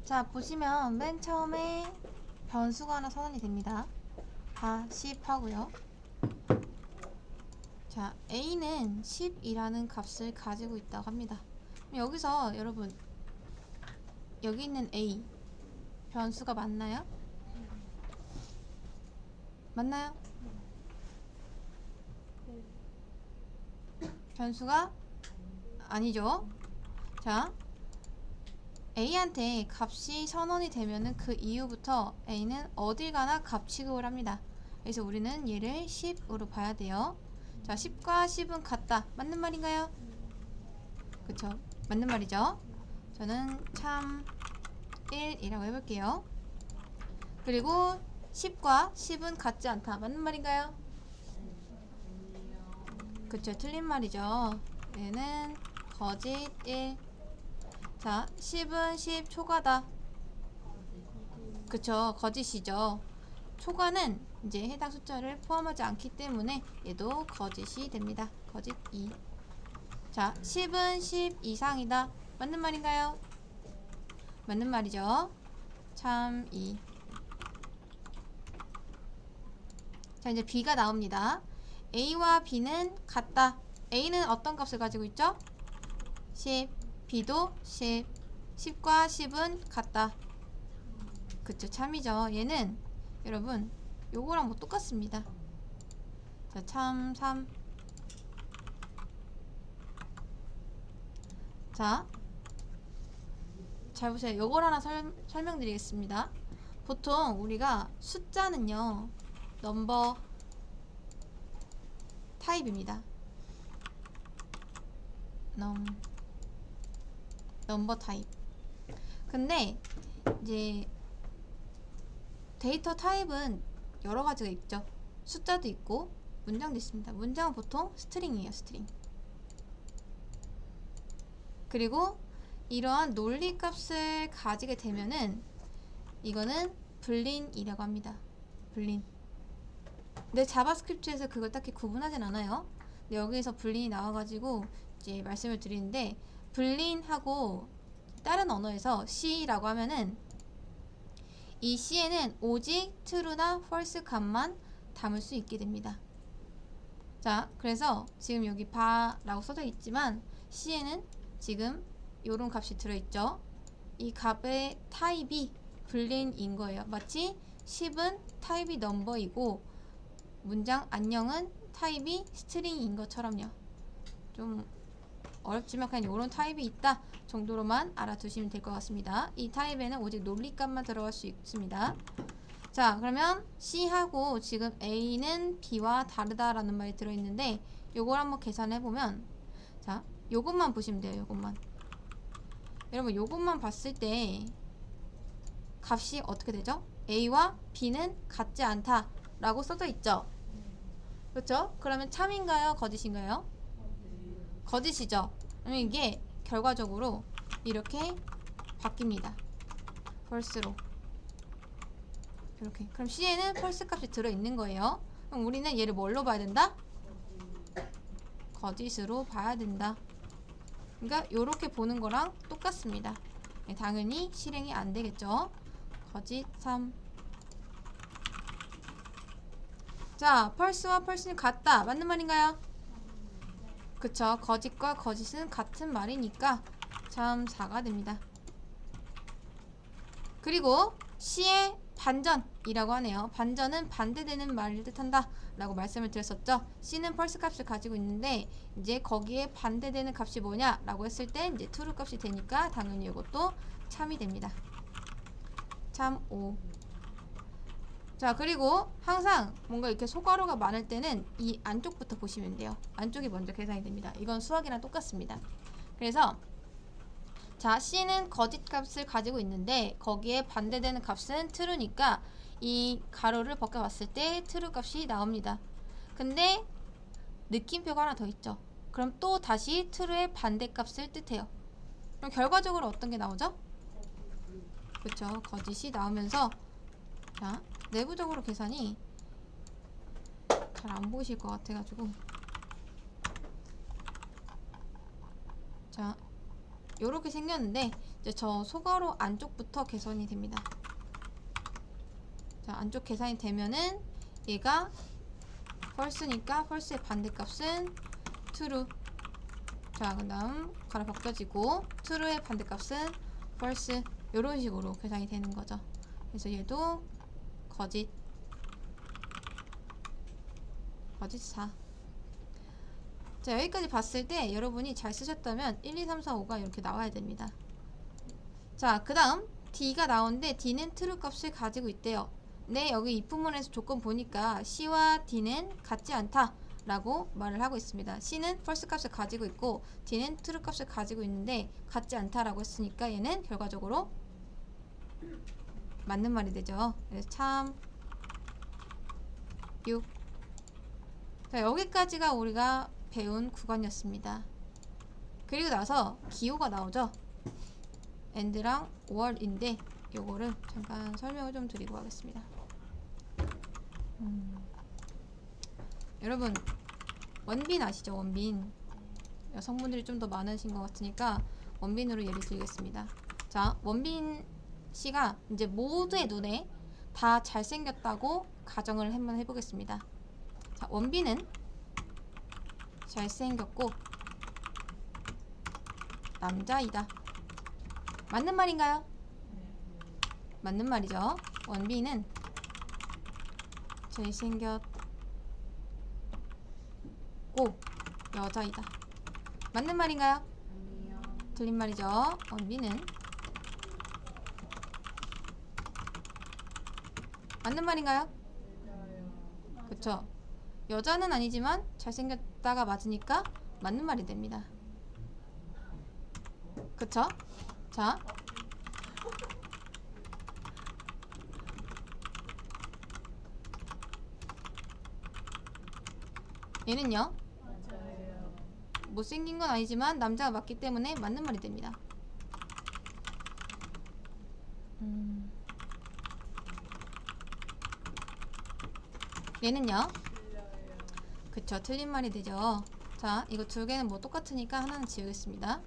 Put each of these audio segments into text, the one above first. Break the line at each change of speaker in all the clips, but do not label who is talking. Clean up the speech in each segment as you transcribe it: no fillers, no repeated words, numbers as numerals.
자, 보시면 맨 처음에 변수가 하나 선언이 됩니다. 다 10 하고요. 자, a는 10이라는 값을 가지고 있다고 합니다. 여기서 여러분, 여기 있는 a 변수가 맞나요? 맞나요? 변수가 아니죠. 자, a한테 값이 선언이 되면은 그 이후부터 a는 어딜 가나 값 취급을 합니다. 그래서 우리는 얘를 10으로 봐야 돼요. 자, 10과 10은 같다. 맞는 말인가요? 그쵸? 맞는 말이죠. 저는 참 1이라고 해볼게요. 그리고 10과 10은 같지 않다. 맞는 말인가요? 그쵸? 틀린 말이죠. 얘는 거짓 1. 자, 10은 10 초과다. 그쵸? 거짓이죠. 초과는 이제 해당 숫자를 포함하지 않기 때문에 얘도 거짓이 됩니다. 거짓 2. 자, 10은 10 이상이다. 맞는 말인가요? 맞는 말이죠. 참 2. 자, 이제 B가 나옵니다. A와 B는 같다. A는 어떤 값을 가지고 있죠? 10. B도 10. 10과 10은 같다. 그쵸, 참이죠. 얘는 여러분 요거랑 뭐 똑같습니다. 자, 참 3. 자, 잘 보세요. 요걸 하나 설명드리겠습니다. 보통 우리가 숫자는요, 넘버 타입입니다. 넘버 타입. 근데 이제 데이터 타입은 여러 가지가 있죠. 숫자도 있고 문장도 있습니다. 문장은 보통 스트링이에요. 스트링. 그리고 이러한 논리 값을 가지게 되면은 이거는 불린이라고 합니다. 불린. 근데 자바스크립트에서 그걸 딱히 구분하진 않아요. 근데 여기에서 불린이 나와가지고 이제 말씀을 드리는데, 불린하고 다른 언어에서 C라고 하면은 이 C에는 오직 true나 false 값만 담을 수 있게 됩니다. 자, 그래서 지금 여기 바라고 써져 있지만 C에는 지금 요런 값이 들어있죠. 이 값의 타입이 불린인 거예요. 마치 10은 타입이 넘버이고 문장 안녕은 타입이 스트링인 것처럼요. 좀 어렵지만 그냥 요런 타입이 있다 정도로만 알아두시면 될 것 같습니다. 이 타입에는 오직 논리값만 들어갈 수 있습니다. 자, 그러면 C하고 지금 A는 B와 다르다라는 말이 들어있는데 요걸 한번 계산해보면, 자, 요것만 보시면 돼요. 요것만. 여러분 요것만 봤을 때 값이 어떻게 되죠? A와 B는 같지 않다 라고 써져 있죠. 그렇죠? 그러면 참인가요? 거짓인가요? 거짓이죠. 그러면 이게 결과적으로 이렇게 바뀝니다. false로. 이렇게. 그럼 C에는 false 값이 들어있는 거예요. 그럼 우리는 얘를 뭘로 봐야 된다? 거짓으로 봐야 된다. 그러니까 이렇게 보는 거랑 똑같습니다. 네, 당연히 실행이 안 되겠죠. 거짓 3. 자, false와 false는 같다. 맞는 말인가요? 그쵸. 거짓과 거짓은 같은 말이니까 참 4가 됩니다. 그리고 C의 반전이라고 하네요. 반전은 반대되는 말을 뜻한다 라고 말씀을 드렸었죠. C는 false 값을 가지고 있는데 이제 거기에 반대되는 값이 뭐냐 라고 했을 때 이제 true 값이 되니까 당연히 이것도 참이 됩니다. 참 5. 자, 그리고 항상 뭔가 이렇게 소괄호가 많을 때는 이 안쪽부터 보시면 돼요. 안쪽이 먼저 계산이 됩니다. 이건 수학이랑 똑같습니다. 그래서 자, C는 거짓 값을 가지고 있는데 거기에 반대되는 값은 true니까 이 가로를 벗겨봤을 때 true 값이 나옵니다. 근데 느낌표가 하나 더 있죠. 그럼 또 다시 true의 반대값을 뜻해요. 그럼 결과적으로 어떤 게 나오죠? 그렇죠. 거짓이 나오면서, 자, 내부적으로 계산이 잘 안 보이실 것 같아가지고, 자, 요렇게 생겼는데 이제 저 소괄호 안쪽부터 계산이 됩니다. 자, 안쪽 계산이 되면은 얘가 false니까 false의 반대값은 true. 자, 그 다음 가로 벗겨지고 true의 반대값은 false. 요런 식으로 계산이 되는 거죠. 그래서 얘도 거짓 4. 자, 여기까지 봤을 때 여러분이 잘 쓰셨다면 1, 2, 3, 4, 5가 이렇게 나와야 됩니다. 자, 그 다음 D가 나오는데 D는 true 값을 가지고 있대요. 네, 여기 입부문에서 조건 보니까 C와 D는 같지 않다 라고 말을 하고 있습니다. C는 false 값을 가지고 있고 D는 true 값을 가지고 있는데 같지 않다 라고 했으니까 얘는 결과적으로 맞는 말이 되죠. 그래서 참 6. 자, 여기까지가 우리가 배운 구간이었습니다. 그리고 나서 기호가 나오죠. and랑 or인데 요거를 잠깐 설명을 좀 드리고 하겠습니다. 여러분 원빈 아시죠? 원빈. 여성분들이 좀 더 많으신 것 같으니까 원빈으로 예를 들겠습니다. 자, 원빈 씨가 이제 모두의 눈에 다 잘생겼다고 가정을 한번 해보겠습니다. 자, 원빈은 잘생겼고 남자이다. 맞는 말인가요? 맞는 말이죠. 원빈은 잘생겼고 여자이다. 맞는 말인가요?
아니요.
틀린 말이죠. 원빈은 맞는 말인가요?
맞아요.
그쵸? 여자는 아니지만 잘생겼다가 맞으니까 맞는 말이 됩니다. 그쵸? 자, 얘는요
맞아요.
못생긴 건 아니지만 남자가 맞기 때문에 맞는 말이 됩니다. 얘는요
틀려요.
그쵸, 틀린 말이 되죠. 자, 이거 두 개는 뭐 똑같으니까 하나는 지우겠습니다.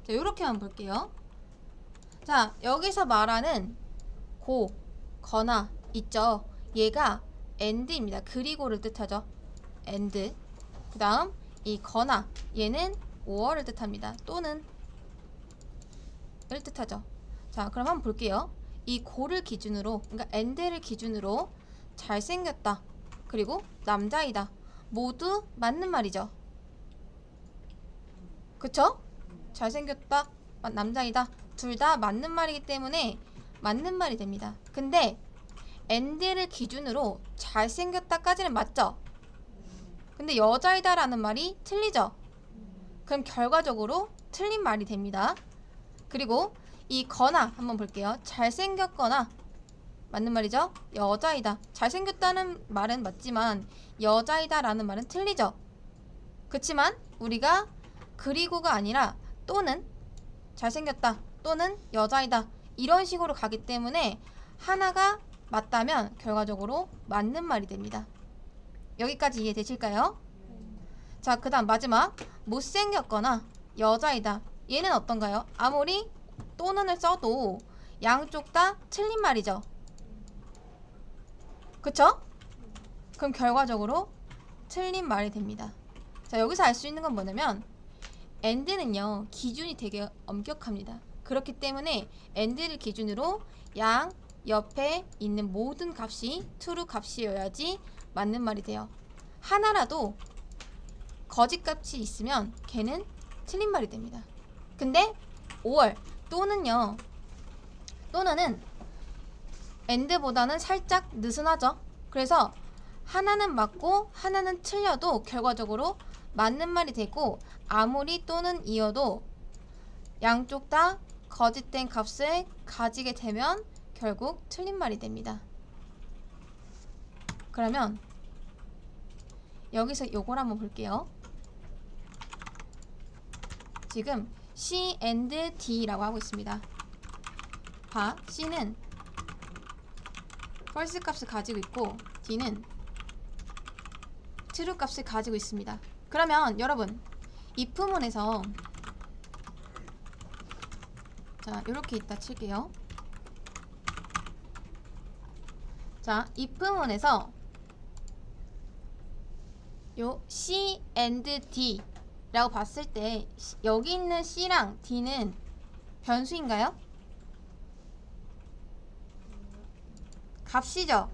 자, 요렇게만 볼게요. 자, 여기서 말하는 고, 거나 있죠. 얘가 and입니다. 그리고를 뜻하죠. and. 그 다음 이 거나 얘는 or를 뜻합니다. 또는 을 뜻하죠. 자, 그럼 한번 볼게요. 이 고를 기준으로, 그러니까 and를 기준으로 잘생겼다 그리고 남자이다 모두 맞는 말이죠. 그쵸? 잘생겼다 남자이다 둘 다 맞는 말이기 때문에 맞는 말이 됩니다. 근데 and를 기준으로 잘생겼다까지는 맞죠? 근데 여자이다 라는 말이 틀리죠? 그럼 결과적으로 틀린 말이 됩니다. 그리고 이 거나 한번 볼게요. 잘생겼거나 맞는 말이죠? 여자이다. 잘생겼다는 말은 맞지만 여자이다 라는 말은 틀리죠? 그치만 우리가 그리고가 아니라 또는 잘생겼다 또는 여자이다 이런 식으로 가기 때문에 하나가 맞다면 결과적으로 맞는 말이 됩니다. 여기까지 이해되실까요? 자, 그 다음 마지막 못생겼거나 여자이다 얘는 어떤가요? 아무리 또는을 써도 양쪽 다 틀린 말이죠. 그쵸? 그럼 결과적으로 틀린 말이 됩니다. 자, 여기서 알 수 있는 건 뭐냐면 and는요 기준이 되게 엄격합니다. 그렇기 때문에 and를 기준으로 양 옆에 있는 모든 값이 true 값이어야지 맞는 말이 돼요. 하나라도 거짓 값이 있으면 걔는 틀린 말이 됩니다. 근데 or 또는요 또는은 and보다는 살짝 느슨하죠. 그래서 하나는 맞고 하나는 틀려도 결과적으로 맞는 말이 되고 아무리 또는 이어도 양쪽 다 거짓된 값을 가지게 되면 결국 틀린 말이 됩니다. 그러면 여기서 요걸 한번 볼게요. 지금 C and D라고 하고 있습니다. 봐, C는 false 값을 가지고 있고 D는 true 값을 가지고 있습니다. 그러면 여러분 if문에서 자, 요렇게 있다 칠게요. 자, if문에서 요 C and D 라고 봤을 때 여기 있는 C랑 D는 변수인가요? 값이죠.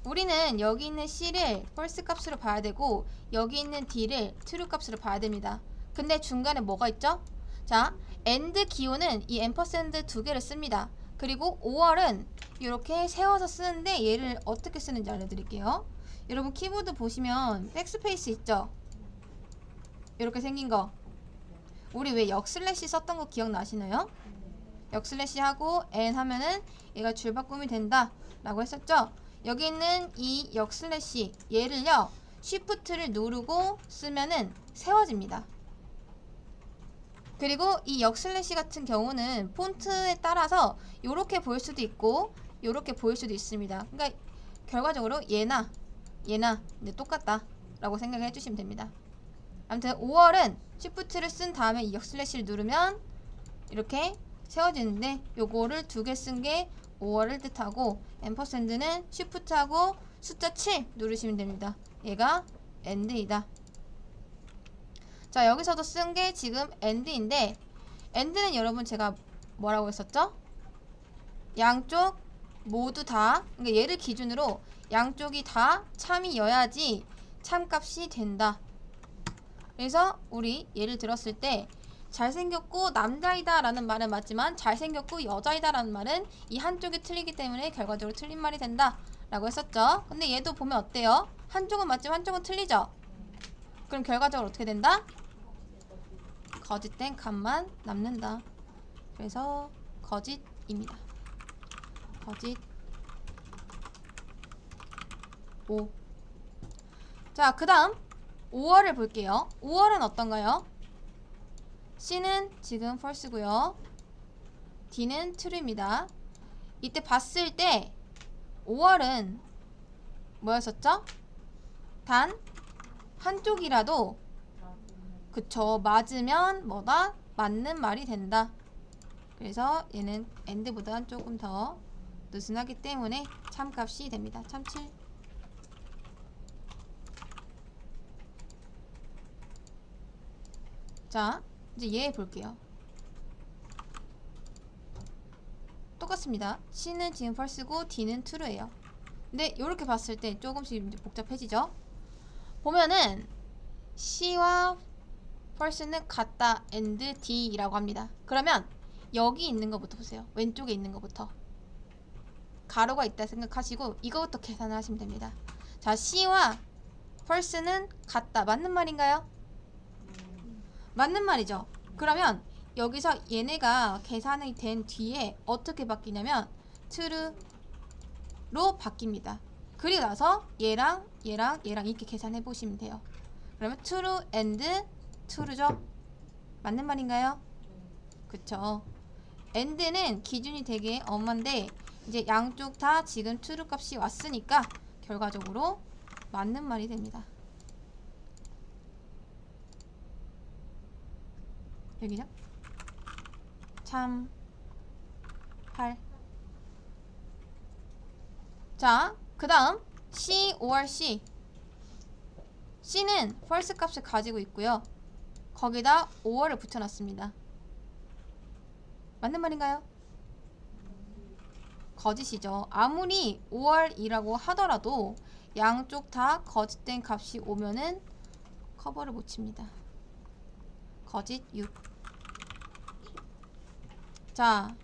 우리는 여기 있는 C를 false 값으로 봐야 되고 여기 있는 D를 true 값으로 봐야 됩니다. 근데 중간에 뭐가 있죠? 자, and 기호는 이 앰퍼샌드 두 개를 씁니다. 그리고 5월은 이렇게 세워서 쓰는데 얘를 어떻게 쓰는지 알려드릴게요. 여러분 키보드 보시면 백스페이스 있죠? 이렇게 생긴 거. 우리 왜 역슬래시 썼던 거 기억나시나요? 역슬래시 하고 n 하면은 얘가 줄바꿈이 된다 라고 했었죠? 여기 있는 이 역슬래시 얘를요 쉬프트를 누르고 쓰면은 세워집니다. 그리고 이 역슬래시 같은 경우는 폰트에 따라서 요렇게 보일 수도 있고 요렇게 보일 수도 있습니다. 그러니까 결과적으로 얘나 근데 똑같다 라고 생각해 주시면 됩니다. 아무튼 5월은 쉬프트를 쓴 다음에 이 역슬래시를 누르면 이렇게 세워지는데 요거를 두 개 쓴 게 5월을 뜻하고 앰퍼샌드는 쉬프트하고 숫자 7 누르시면 됩니다. 얘가 end이다. 자, 여기서도 쓴 게 지금 end인데 end는 여러분 제가 뭐라고 했었죠? 양쪽 모두 다, 그러니까 얘를 기준으로 양쪽이 다 참이여야지 참값이 된다. 그래서 우리 예를 들었을 때 잘생겼고 남자이다 라는 말은 맞지만 잘생겼고 여자이다 라는 말은 이 한쪽이 틀리기 때문에 결과적으로 틀린 말이 된다 라고 했었죠. 근데 얘도 보면 어때요? 한쪽은 맞지만 한쪽은 틀리죠? 그럼 결과적으로 어떻게 된다? 거짓된 값만 남는다. 그래서 거짓입니다. 거짓 5. 자, 그 다음 5월을 볼게요. 5월은 어떤가요? C는 지금 false고요. D는 true입니다. 이때 봤을 때 5월은 뭐였었죠? 단 한쪽이라도 그쵸, 맞으면 뭐다? 맞는 말이 된다. 그래서 얘는 end보다 조금 더 느슨하기 때문에 참값이 됩니다. 참7. 자, 이제 얘 볼게요. 똑같습니다. C는 지금 false고 D는 true예요. 근데 이렇게 봤을 때 조금씩 이제 복잡해지죠? 보면은 C와 false는 같다 and D라고 합니다. 그러면 여기 있는 것부터 보세요. 왼쪽에 있는 것부터 가로가 있다 생각하시고 이거부터 계산을 하시면 됩니다. 자, C와 false는 같다. 맞는 말인가요? 맞는 말이죠. 그러면 여기서 얘네가 계산이 된 뒤에 어떻게 바뀌냐면 true로 바뀝니다. 그리고 나서 얘랑 이렇게 계산해 보시면 돼요. 그러면 true and true죠. 맞는 말인가요? 그쵸. and는 기준이 되게 엄한데 이제 양쪽 다 지금 true 값이 왔으니까 결과적으로 맞는 말이 됩니다. 여기죠? 참 8. 자, 그 다음 C or C. C는 false 값을 가지고 있고요. 거기다 5월을 붙여놨습니다. 맞는 말인가요? 거짓이죠. 아무리 5월이라고 하더라도 양쪽 다 거짓된 값이 오면은 커버를 못 칩니다. 거짓 6. 자,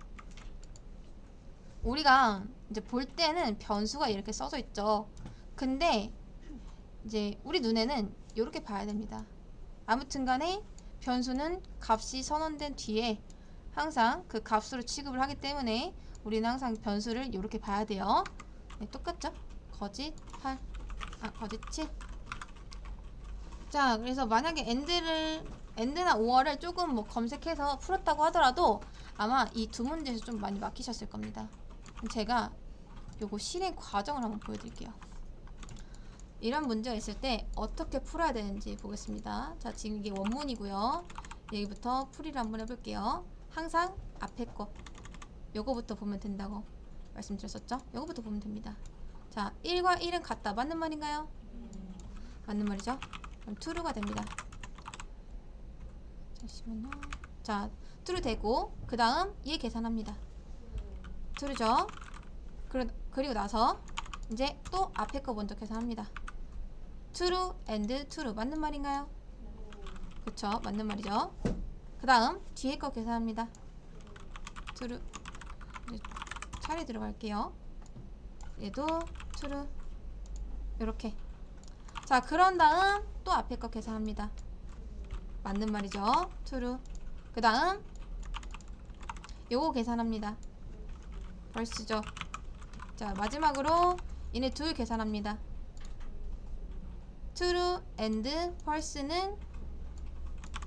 우리가 이제 볼 때는 변수가 이렇게 써져 있죠. 근데 이제 우리 눈에는 이렇게 봐야 됩니다. 아무튼 간에 변수는 값이 선언된 뒤에 항상 그 값으로 취급을 하기 때문에 우리는 항상 변수를 이렇게 봐야 돼요. 네, 똑같죠? 거짓 8, 거짓 7. 자, 그래서 만약에 end나 5월을 조금 뭐 검색해서 풀었다고 하더라도 아마 이 두 문제에서 좀 많이 막히셨을 겁니다. 제가 요거 실행 과정을 한번 보여드릴게요. 이런 문제가 있을 때 어떻게 풀어야 되는지 보겠습니다. 자, 지금 이게 원문이고요. 여기부터 풀이를 한번 해볼게요. 항상 앞에 거 요거부터 보면 된다고 말씀드렸었죠? 요거부터 보면 됩니다. 자, 1과 1은 같다. 맞는 말인가요? 맞는 말이죠? 그럼 true가 됩니다. 잠시만요. 자, true 되고 그 다음 얘 계산합니다. true죠? 그리고 나서 이제 또 앞에 거 먼저 계산합니다. true and true 맞는 말인가요? 그쵸, 맞는 말이죠. 그 다음 뒤에 거 계산합니다. true. 차례 들어갈게요. 얘도 true. 요렇게. 자, 그런 다음 또 앞에 거 계산합니다. 맞는 말이죠. true. 그 다음 요거 계산합니다. false죠. 자, 마지막으로 얘네 둘 계산합니다. true and false는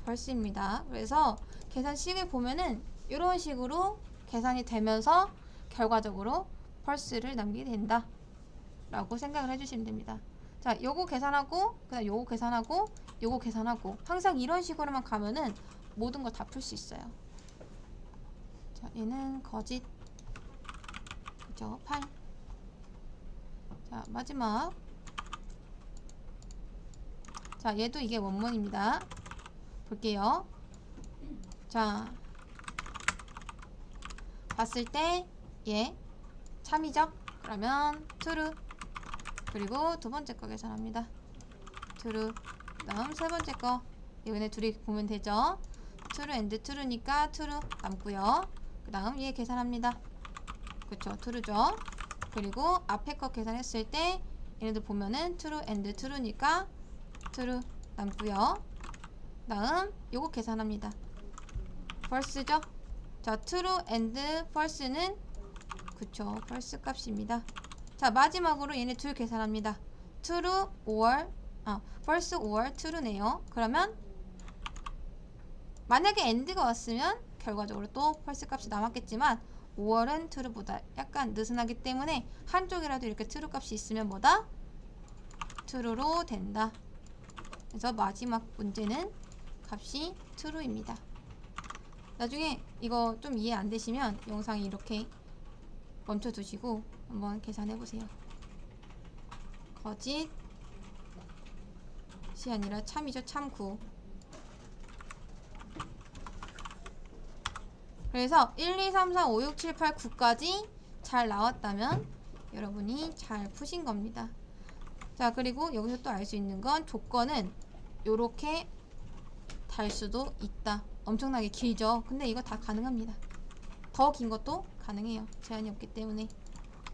false입니다. 그래서 계산식을 보면은 이런 식으로 계산이 되면서 결과적으로 false를 남기게 된다 라고 생각을 해주시면 됩니다. 자, 요거 계산하고 그 다음 요거 계산하고 요거 계산하고 항상 이런 식으로만 가면은 모든 걸 다 풀 수 있어요. 자, 얘는 거짓. 그죠? 8. 자, 마지막. 자, 얘도 이게 원문입니다. 볼게요. 자, 봤을 때 얘 참이죠? 그러면 true. 그리고 두 번째 거 계산합니다. true. 다음 세 번째 거 얘네 둘이 보면 되죠? true and true니까 true 남고요. 그 다음 얘 계산합니다. 그쵸, true죠. 그리고 앞에 거 계산했을 때 얘네들 보면은 true and true니까 true 남고요. 다음 요거 계산합니다. false죠. 자, true and false는 그쵸, false 값입니다. 자, 마지막으로 얘네 둘 계산합니다. true or false or true네요. 그러면 만약에 and가 왔으면 결과적으로 또 false 값이 남았겠지만 5월은 true보다 약간 느슨하기 때문에 한쪽이라도 이렇게 true 값이 있으면 뭐다? true로 된다. 그래서 마지막 문제는 값이 true입니다. 나중에 이거 좀 이해 안 되시면 영상이 이렇게 멈춰 두시고 한번 계산해 보세요. 거짓이 아니라 참이죠. 참구. 그래서 1, 2, 3, 4, 5, 6, 7, 8, 9까지 잘 나왔다면 여러분이 잘 푸신 겁니다. 자, 그리고 여기서 또 알 수 있는 건 조건은 요렇게 달 수도 있다. 엄청나게 길죠. 근데 이거 다 가능합니다. 더 긴 것도 가능해요. 제한이 없기 때문에.